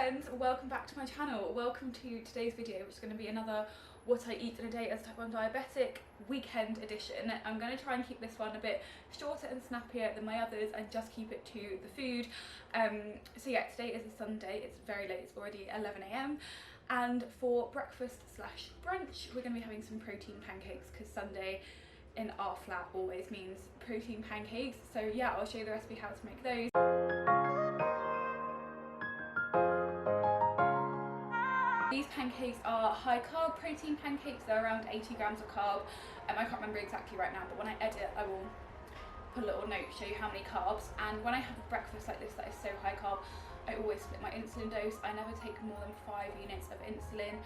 friends, welcome back to my channel. Welcome to today's video, which is going to be another what I eat in a day as type 1 diabetic weekend edition. I'm going to try and keep this one a bit shorter and snappier than my others and just keep it to the food. So yeah, today is a Sunday, it's very late, it's already 11 AM, and for breakfast slash brunch we're going to be having some protein pancakes because Sunday in our flat always means protein pancakes. So yeah, I'll show you the recipe how to make those. These pancakes are high carb protein pancakes. They're around 80 grams of carb. I can't remember exactly right now, but when I edit I will put a little note, show you how many carbs. And when I have a breakfast like this that is so high carb, I always split my insulin dose. I never take more than 5 units of insulin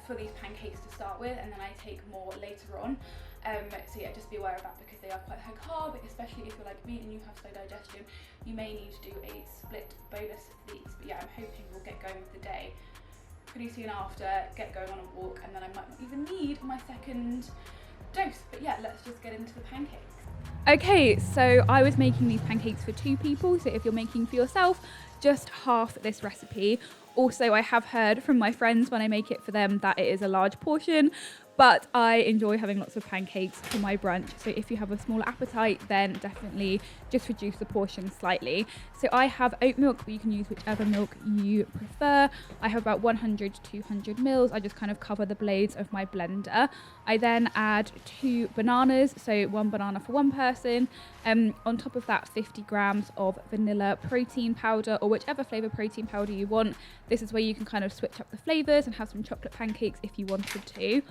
for these pancakes to start with, and then I take more later on. So yeah, just be aware of that because they are quite high carb, especially if you're like me and you have slow digestion. You may need to do a split bolus of these, but yeah, I'm hoping we'll get going with the day pretty soon after, get going on a walk, and then I might not even need my second dose. But yeah, let's just get into the pancakes. Okay, so I was making these pancakes for 2 people, so if you're making for yourself, just half this recipe. Also, I have heard from my friends when I make it for them that it is a large portion, but I enjoy having lots of pancakes for my brunch. So if you have a smaller appetite, then definitely just reduce the portion slightly. So I have oat milk, but you can use whichever milk you prefer. I have about 100 to 200 mils. I just kind of cover the blades of my blender. I then add 2 bananas, so 1 banana for 1 person. On top of that, 50 grams of vanilla protein powder, or whichever flavour protein powder you want. This is where you can kind of switch up the flavours and have some chocolate pancakes if you wanted to.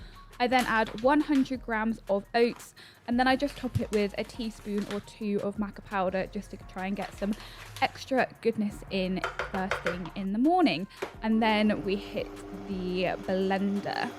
I then add 100 grams of oats, and then I just top it with a teaspoon or 2 of maca powder just to try and get some extra goodness in first thing in the morning. And then we hit the blender.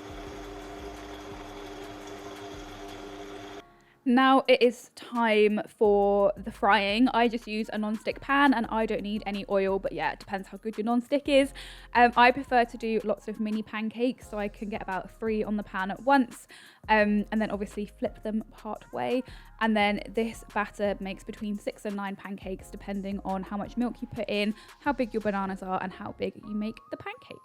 Now it is time for the frying. I just use a non-stick pan and I don't need any oil, but yeah, it depends how good your non-stick is. I prefer to do lots of mini pancakes so I can get about 3 on the pan at once, and then obviously flip them part way. And then this batter makes between 6 and 9 pancakes depending on how much milk you put in, how big your bananas are, and how big you make the pancakes.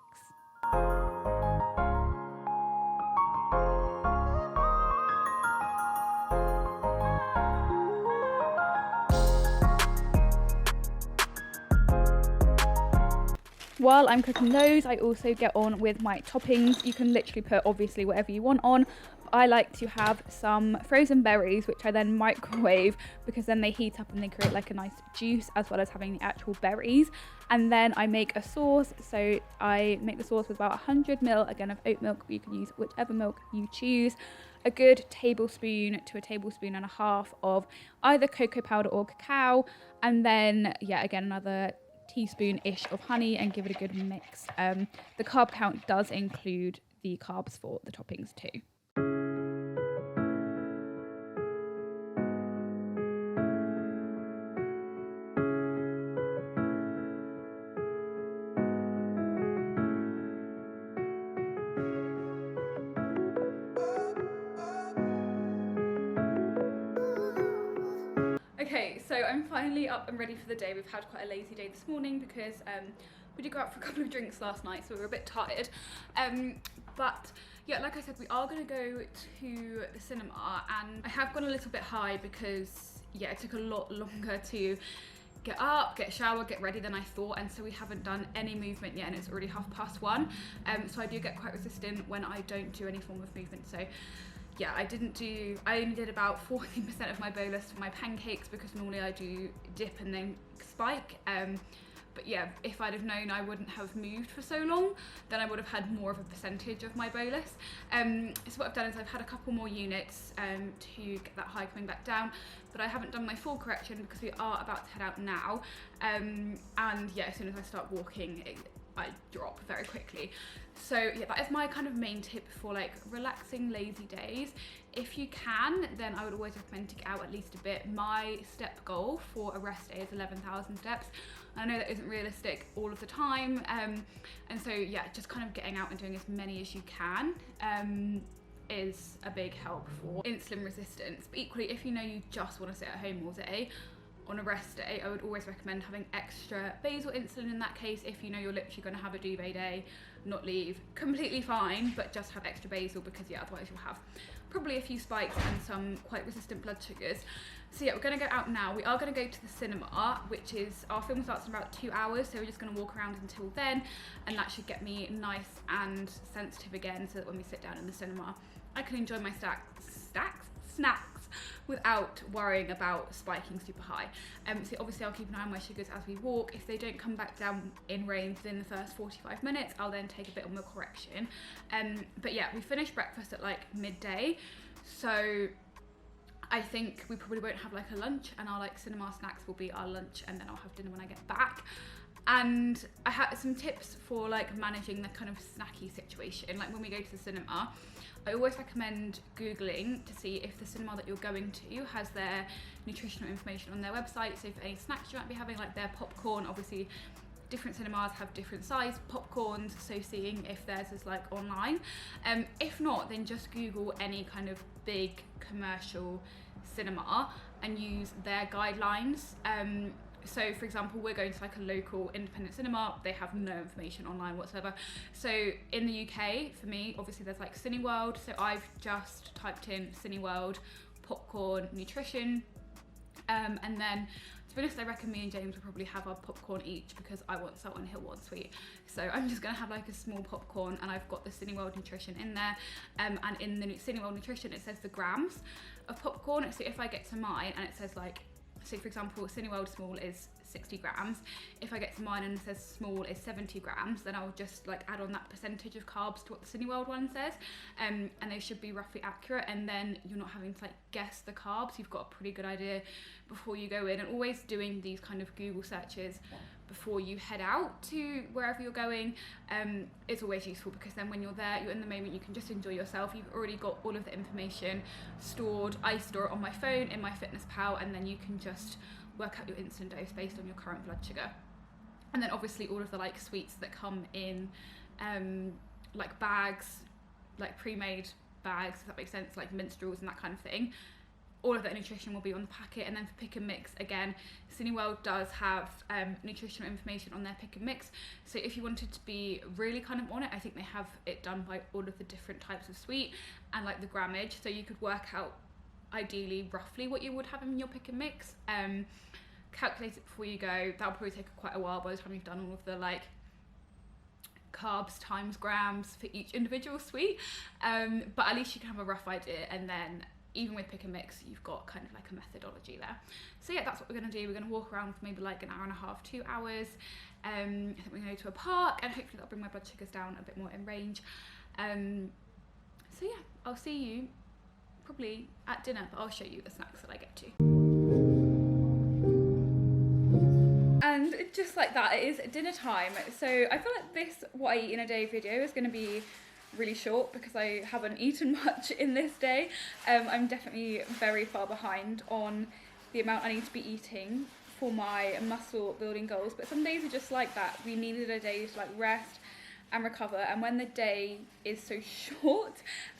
While I'm cooking those, I also get on with my toppings. You can literally put obviously whatever you want on. I like to have some frozen berries, which I then microwave because then they heat up and they create like a nice juice, as well as having the actual berries. And then I make a sauce. So I make the sauce with about 100 ml again of oat milk, but you can use whichever milk you choose. A good tablespoon to a tablespoon and a half of either cocoa powder or cacao, and then yeah, again another teaspoon-ish of honey, and give it a good mix. The carb count does include the carbs for the toppings too. Okay, so I'm finally up and ready for the day. We've had quite a lazy day this morning because we did go out for a couple of drinks last night, so we were a bit tired. But yeah, like I said, we are going to go to the cinema, and I have gone a little bit high because yeah, it took a lot longer to get up, get a shower, get ready than I thought, and so we haven't done any movement yet, and it's already 1:30. So I do get quite resistant when I don't do any form of movement. So yeah, I only did about 14% of my bolus for my pancakes because normally I do dip and then spike. But yeah, if I'd have known I wouldn't have moved for so long, then I would have had more of a percentage of my bolus. So what I've done is I've had a couple more units to get that high coming back down, but I haven't done my full correction because we are about to head out now. And yeah, as soon as I start walking, I drop very quickly. So yeah, that is my kind of main tip for like relaxing lazy days. If you can, then I would always recommend to get out at least a bit. My step goal for a rest day is 11,000 steps. I know that isn't realistic all of the time, and so yeah, just kind of getting out and doing as many as you can is a big help for insulin resistance. But equally, if you know you just want to sit at home all day, on a rest day, I would always recommend having extra basal insulin in that case. If you know you're literally going to have a duvet day, not leave, completely fine, but just have extra basal, because yeah, otherwise you'll have probably a few spikes and some quite resistant blood sugars. So yeah, we're going to go out now. We are going to go to the cinema, which is, our film starts in about 2 hours, so we're just going to walk around until then, and that should get me nice and sensitive again, so that when we sit down in the cinema I can enjoy my snacks without worrying about spiking super high. So obviously I'll keep an eye on my sugars as we walk. If they don't come back down in range within the first 45 minutes, I'll then take a bit more correction. But yeah, we finished breakfast at like midday, so I think we probably won't have like a lunch, and our like cinema snacks will be our lunch, and then I'll have dinner when I get back. And I had some tips for like managing the kind of snacky situation. Like when we go to the cinema, I always recommend Googling to see if the cinema that you're going to has their nutritional information on their website. So for any snacks you might be having, like their popcorn, obviously different cinemas have different size popcorns, so seeing if theirs is like online. If not, then just Google any kind of big commercial cinema and use their guidelines. So for example, we're going to like a local independent cinema, they have no information online whatsoever. So in the UK, for me, obviously there's like Cineworld, so I've just typed in Cineworld, popcorn, nutrition, and then to be honest, I reckon me and James will probably have our popcorn each, because I want salt and he'll want sweet. So I'm just gonna have like a small popcorn, and I've got the Cineworld nutrition in there, and in the Cineworld nutrition it says the grams of popcorn. So if I get to mine and it says like, so for example, Cineworld small is 60 grams. If I get to mine and it says small is 70 grams, then I'll just like add on that percentage of carbs to what the Cineworld one says, and they should be roughly accurate, and then you're not having to like guess the carbs. You've got a pretty good idea before you go in, and always doing these kind of Google searches before you head out to wherever you're going is always useful, because then when you're there, you're in the moment, you can just enjoy yourself. You've already got all of the information stored. I store it on my phone in my Fitness Pal, and then you can just work out your insulin dose based on your current blood sugar. And then obviously all of the like sweets that come in like bags, like pre-made bags, if that makes sense, like minstrels and that kind of thing, all of that nutrition will be on the packet. And then for pick and mix, again, Cineworld does have nutritional information on their pick and mix. So if you wanted to be really kind of on it, I think they have it done by all of the different types of sweet and like the grammage. So you could work out ideally roughly what you would have in your pick and mix. Calculate it before you go. That'll probably take quite a while by the time you've done all of the like carbs times grams for each individual sweet. But at least you can have a rough idea, and then even with pick and mix, you've got kind of like a methodology there. So yeah, that's what we're gonna do. We're gonna walk around for maybe like an hour and a half, 2 hours. I think we're gonna go to a park, and hopefully that'll bring my blood sugars down a bit more in range. So yeah, I'll see you probably at dinner, but I'll show you the snacks that I get to. And just like that, it is dinner time. So I feel like this what I eat in a day video is gonna be really short, because I haven't eaten much in this day. I'm definitely very far behind on the amount I need to be eating for my muscle building goals, but some days are just like that. We needed a day to like rest and recover, and when the day is so short,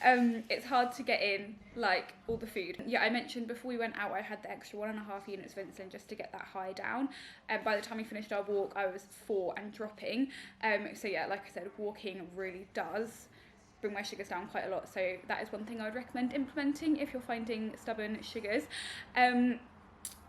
it's hard to get in like all the food. Yeah, I mentioned before we went out I had the extra 1.5 units of insulin just to get that high down, and by the time we finished our walk I was 4 and dropping. So yeah, like I said, walking really does bring my sugars down quite a lot, so that is one thing I would recommend implementing if you're finding stubborn sugars.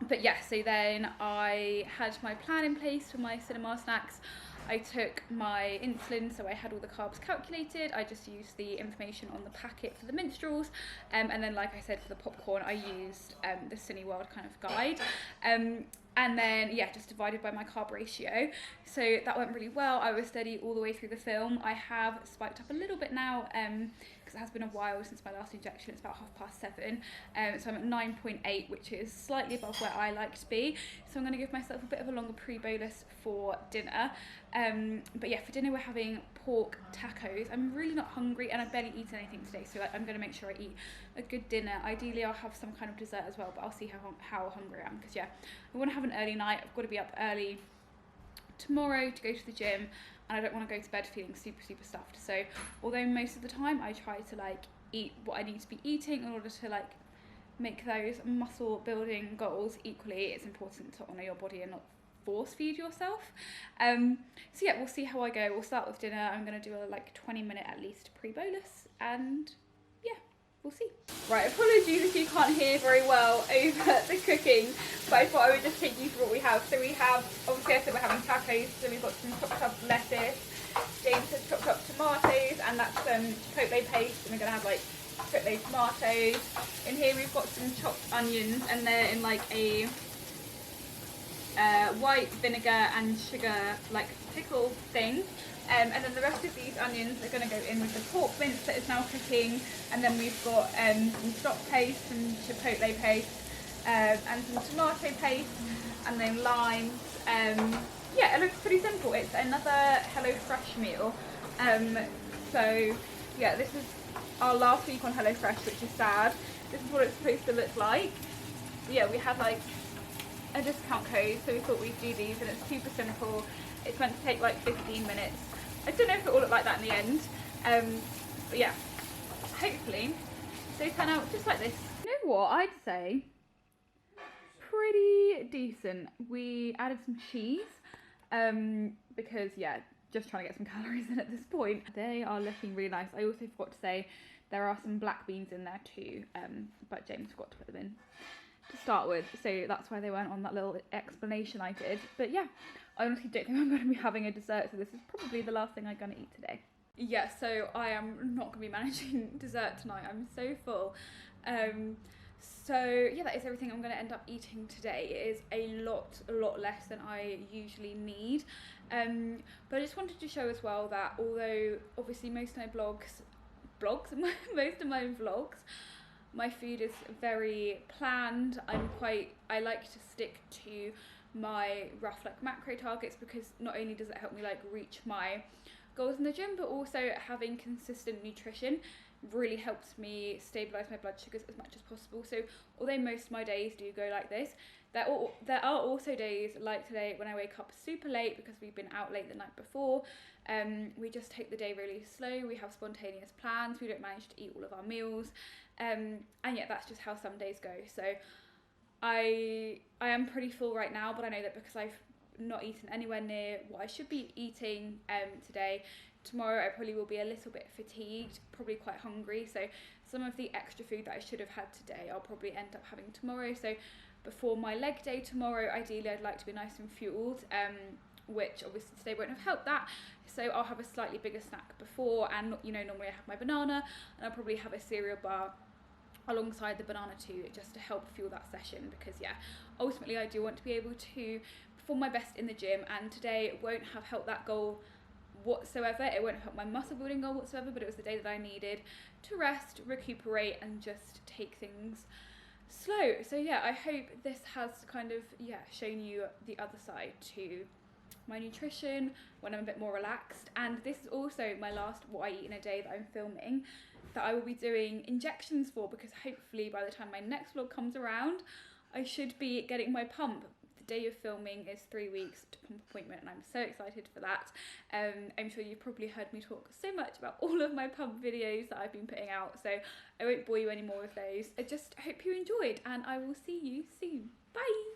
But yeah, so then I had my plan in place for my cinema snacks. I took my insulin, so I had all the carbs calculated. I just used the information on the packet for the minstrels, and then like I said, for the popcorn I used the Cineworld kind of guide, and then yeah, just divided by my carb ratio. So that went really well. I was steady all the way through the film. I have spiked up a little bit now, because it has been a while since my last injection. It's about 7:30, so I'm at 9.8, which is slightly above where I like to be. So I'm going to give myself a bit of a longer pre-bolus for dinner. But yeah, for dinner we're having pork tacos. I'm really not hungry, and I've barely eaten anything today, so like, I'm going to make sure I eat a good dinner. Ideally I'll have some kind of dessert as well, but I'll see how hungry I am, because yeah, I want to have an early night. I've got to be up early tomorrow to go to the gym, and I don't want to go to bed feeling super stuffed. So although most of the time I try to like eat what I need to be eating in order to like make those muscle building goals, equally it's important to honour your body and not force feed yourself. So yeah, we'll see how I go. We'll start with dinner. I'm going to do a like 20-minute at least pre-bolus, and yeah, we'll see. Right, apologies if you can't hear very well over the cooking, but I thought I would just take you through what we have. So we have, obviously I said we're having tacos, so we've got some chopped up lettuce, James has chopped up tomatoes, and that's some chipotle paste, and we're going to have like chipotle tomatoes. In here we've got some chopped onions, and they're in like a white vinegar and sugar like pickle thing, and then the rest of these onions are going to go in with the pork mince that is now cooking, and then we've got some stock paste, some chipotle paste, and some tomato paste, and then limes. Yeah, it looks pretty simple. It's another HelloFresh meal. So yeah, this is our last week on HelloFresh, which is sad. This is what it's supposed to look like. Yeah, we had like a discount code, so we thought we'd do these, and it's super simple. It's meant to take like 15 minutes. I don't know if it will look like that in the end, but yeah, hopefully they turn out just like this. You know what, I'd say pretty decent. We added some cheese, because yeah, just trying to get some calories in at this point. They are looking really nice. I also forgot to say there are some black beans in there too, but James forgot to put them in to start with, so that's why they weren't on that little explanation I did. But yeah, I honestly don't think I'm going to be having a dessert, so this is probably the last thing I'm going to eat today. Yeah, so I am not going to be managing dessert tonight. I'm so full. So yeah, that is everything I'm going to end up eating today. It is a lot less than I usually need. But I just wanted to show as well that although obviously most of my most of my vlogs, my food is very planned. I like to stick to my rough like macro targets, because not only does it help me like reach my goals in the gym, but also having consistent nutrition really helps me stabilize my blood sugars as much as possible. So although most of my days do go like this, there are also days like today when I wake up super late because we've been out late the night before. We just take the day really slow. We have spontaneous plans. We don't manage to eat all of our meals, and yeah, that's just how some days go. So I am pretty full right now, but I know that because I've not eaten anywhere near what I should be eating today, tomorrow I probably will be a little bit fatigued, probably quite hungry, so some of the extra food that I should have had today I'll probably end up having tomorrow. So before my leg day tomorrow, ideally I'd like to be nice and fueled, which obviously today won't have helped that, so I'll have a slightly bigger snack before, and you know, normally I have my banana, and I'll probably have a cereal bar alongside the banana too, just to help fuel that session, because yeah, ultimately I do want to be able to perform my best in the gym, and today won't have helped that goal whatsoever. It won't help my muscle building goal whatsoever, but it was the day that I needed to rest, recuperate, and just take things slow. So yeah, I hope this has kind of shown you the other side to my nutrition when I'm a bit more relaxed. And this is also my last what I eat in a day that I'm filming, that I will be doing injections for, because hopefully by the time my next vlog comes around I should be getting my pump. The day of filming is 3 weeks to pump appointment, and I'm so excited for that. I'm sure you've probably heard me talk so much about all of my pump videos that I've been putting out, so I won't bore you any more with those. I just hope you enjoyed, and I will see you soon. Bye!